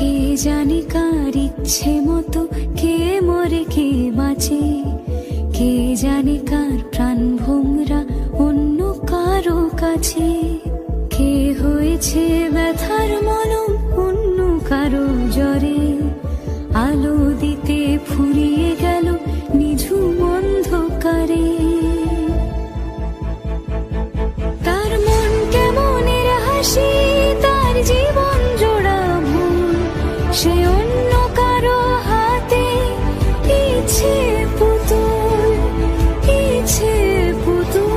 কে জানে কার ইচ্ছে মতো কে মরে কে বাঁচে, কে জানে কার প্রাণ ভোমরা অন্য কারো কাছে, কে হয়েছে ব্যথার মলম অন্য কারো জ্বরে, আলো দিতে ফুরিয়ে গেল নিঝুম অন্ধকারে। তার মন কেমনের হাসি, তার জীবন জোড়া ভুল, সে অন্য কারো হাতে ইচ্ছে পুতুল, ইচ্ছে পুতুল।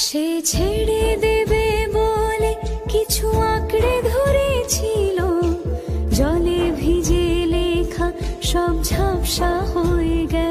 সে ছেড়ে দেবে বলে কিছু আঁকড়ে ধরেছিল, জলে ভিজে লেখা সব ঝাপসা হয়ে গেল।